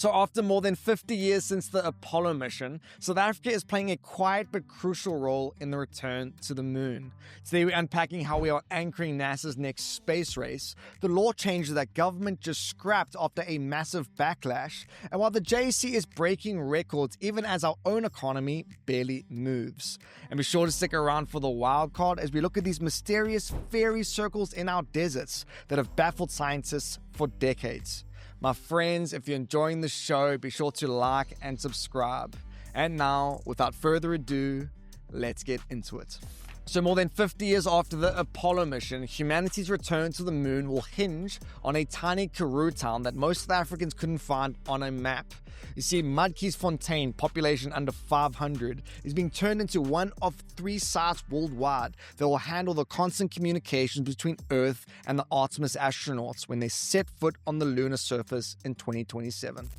So after more than 50 years since the Apollo mission, South Africa is playing a quiet but crucial role in the return to the moon. Today we're unpacking how we are anchoring NASA's next space race, the law changes that government just scrapped after a massive backlash, and while the JSE is breaking records even as our own economy barely moves. And be sure to stick around for the wildcard as we look at these mysterious fairy circles in our deserts that have baffled scientists for decades. My friends, if you're enjoying the show, be sure to like and subscribe. And now, without further ado, let's get into it. So more than 50 years after the Apollo mission, humanity's return to the moon will hinge on a tiny Karoo town that most South Africans couldn't find on a map. You see, Matjiesfontein, population under 500, is being turned into one of 3 sites worldwide that will handle the constant communications between Earth and the Artemis astronauts when they set foot on the lunar surface in 2027.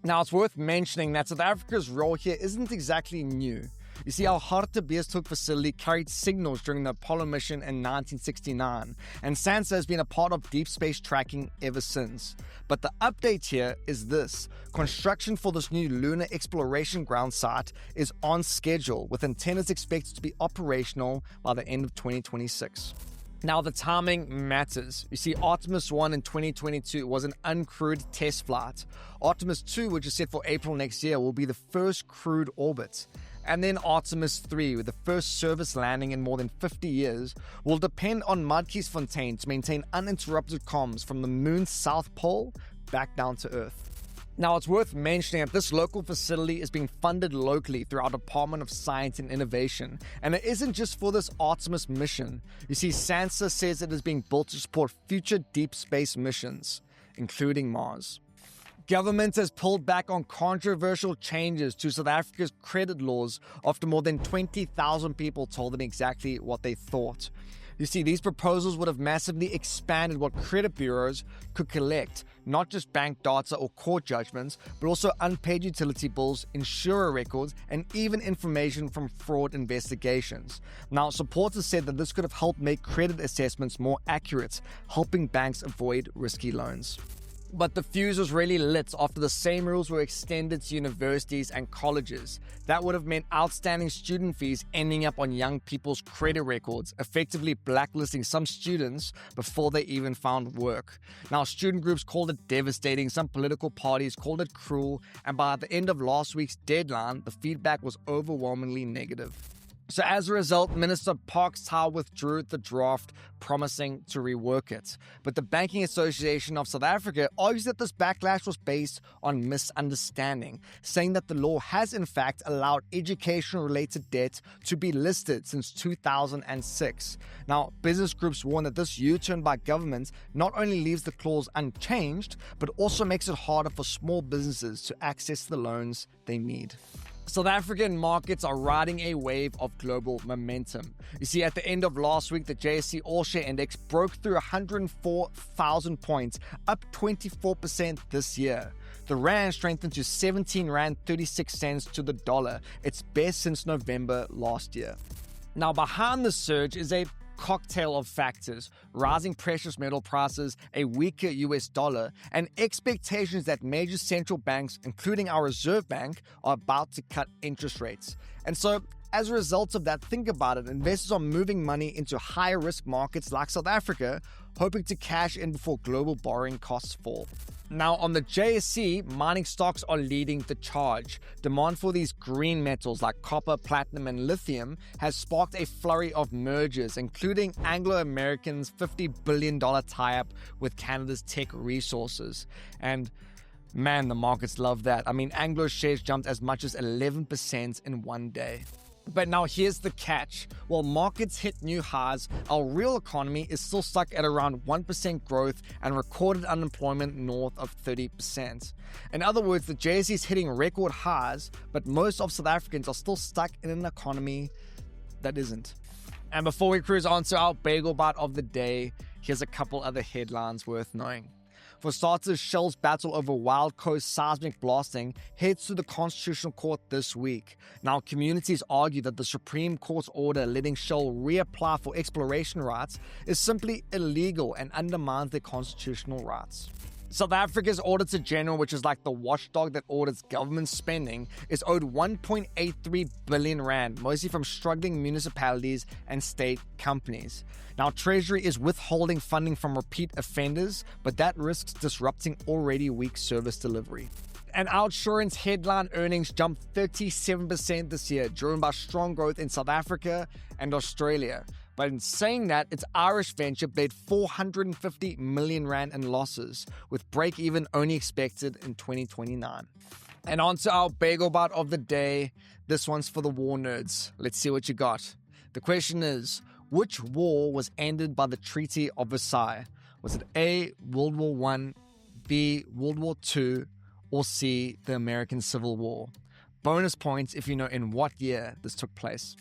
Now, it's worth mentioning that South Africa's role here isn't exactly new. You see, our Artemis facility carried signals during the Apollo mission in 1969, and SANSA has been a part of deep space tracking ever since. But the update here is this: construction for this new lunar exploration ground site is on schedule, with antennas expected to be operational by the end of 2026. Now, the timing matters. You see, Artemis 1 in 2022 was an uncrewed test flight. Artemis 2, which is set for April next year, will be the first crewed orbit. And then Artemis 3, with the first service landing in more than 50 years, will depend on Matjiesfontein to maintain uninterrupted comms from the moon's south pole back down to Earth. Now, it's worth mentioning that this local facility is being funded locally through our Department of Science and Innovation, and it isn't just for this Artemis mission. You see, SANSA says it is being built to support future deep space missions, including Mars. Government has pulled back on controversial changes to South Africa's credit laws after more than 20,000 people told them exactly what they thought. You see, these proposals would have massively expanded what credit bureaus could collect, not just bank data or court judgments, but also unpaid utility bills, insurer records, and even information from fraud investigations. Now, supporters said that this could have helped make credit assessments more accurate, helping banks avoid risky loans. But the fuse was really lit after the same rules were extended to universities and colleges. That would have meant outstanding student fees ending up on young people's credit records, effectively blacklisting some students before they even found work. Now, student groups called it devastating, some political parties called it cruel, and by the end of last week's deadline, the feedback was overwhelmingly negative. So as a result, Minister Parks-Tau withdrew the draft, promising to rework it. But the Banking Association of South Africa argues that this backlash was based on misunderstanding, saying that the law has in fact allowed education-related debt to be listed since 2006. Now, business groups warn that this U-turn by government not only leaves the clause unchanged, but also makes it harder for small businesses to access the loans they need. South African markets are riding a wave of global momentum. You see, at the end of last week, the JSE All-Share Index broke through 104,000 points, up 24% this year. The rand strengthened to 17 rand 36 cents to the dollar, its best since November last year. Now, behind the surge is a cocktail of factors: rising precious metal prices, a weaker US dollar, and expectations that major central banks, including our Reserve Bank, are about to cut interest rates. And so, as a result of that, think about it, investors are moving money into higher risk markets like South Africa, hoping to cash in before global borrowing costs fall. Now, on the JSE, mining stocks are leading the charge. Demand for these green metals like copper, platinum, and lithium has sparked a flurry of mergers, including Anglo American's $50 billion tie-up with Canada's Teck Resources. And man, the markets love that. I mean, Anglo's shares jumped as much as 11% in one day. But now here's the catch. While markets hit new highs, our real economy is still stuck at around 1% growth and recorded unemployment north of 30%. In other words, the JSE is hitting record highs, but most of South Africans are still stuck in an economy that isn't. And before we cruise on to our Bagel Bite of the day, here's a couple other headlines worth knowing. For starters, Shell's battle over Wild Coast seismic blasting heads to the Constitutional Court this week. Now, communities argue that the Supreme Court's order letting Shell reapply for exploration rights is simply illegal and undermines their constitutional rights. South Africa's Auditor General, which is like the watchdog that audits government spending, is owed 1.83 billion rand, mostly from struggling municipalities and state companies. Now, Treasury is withholding funding from repeat offenders, but that risks disrupting already weak service delivery. And OUTsurance headline earnings jumped 37% this year, driven by strong growth in South Africa and Australia. But in saying that, its Irish venture bled 450 million rand in losses, with break-even only expected in 2029. And on to our Bagel Bite of the day. This one's for the war nerds. Let's see what you got. The question is, which war was ended by the Treaty of Versailles? Was it A, World War I, B, World War II, or C, the American Civil War? Bonus points if you know in what year this took place.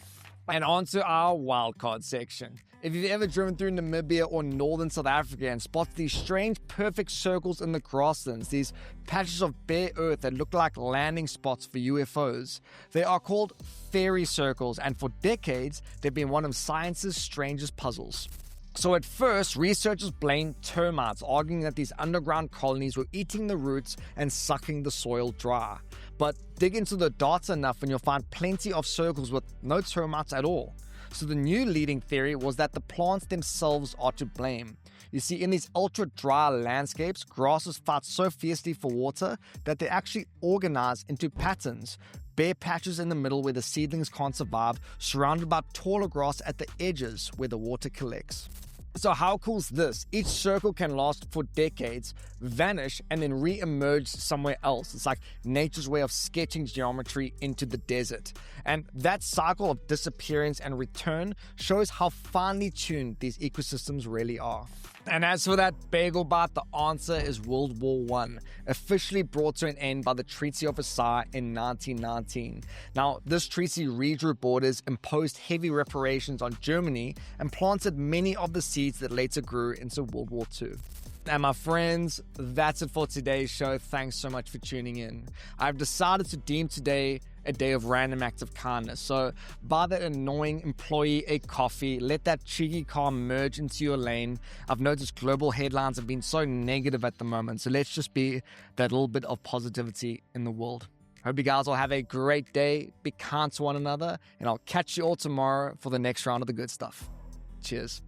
And on to our wildcard section. If you've ever driven through Namibia or northern South Africa and spotted these strange perfect circles in the grasslands, these patches of bare earth that look like landing spots for UFOs, they are called fairy circles, and for decades they've been one of science's strangest puzzles. So at first, researchers blamed termites, arguing that these underground colonies were eating the roots and sucking the soil dry. But dig into the data enough and you'll find plenty of circles with no termites at all. So the new leading theory was that the plants themselves are to blame. You see, in these ultra-dry landscapes, grasses fight so fiercely for water that they actually organize into patterns. Bare patches in the middle where the seedlings can't survive, surrounded by taller grass at the edges where the water collects. So how cool is this? Each circle can last for decades, vanish, and then re-emerge somewhere else. It's like nature's way of sketching geometry into the desert. And that cycle of disappearance and return shows how finely tuned these ecosystems really are. And as for that Bagel Bite, the answer is World War I, officially brought to an end by the Treaty of Versailles in 1919. Now, this treaty redrew borders, imposed heavy reparations on Germany, and planted many of the seeds that later grew into World War II. And my friends, that's it for today's show. Thanks so much for tuning in. I've decided to deem today a day of random acts of kindness. So buy that annoying employee a coffee, let that cheeky car merge into your lane. I've noticed global headlines have been so negative at the moment, so let's just be that little bit of positivity in the world. Hope you guys all have a great day, be kind to one another, and I'll catch you all tomorrow for the next round of the good stuff. Cheers.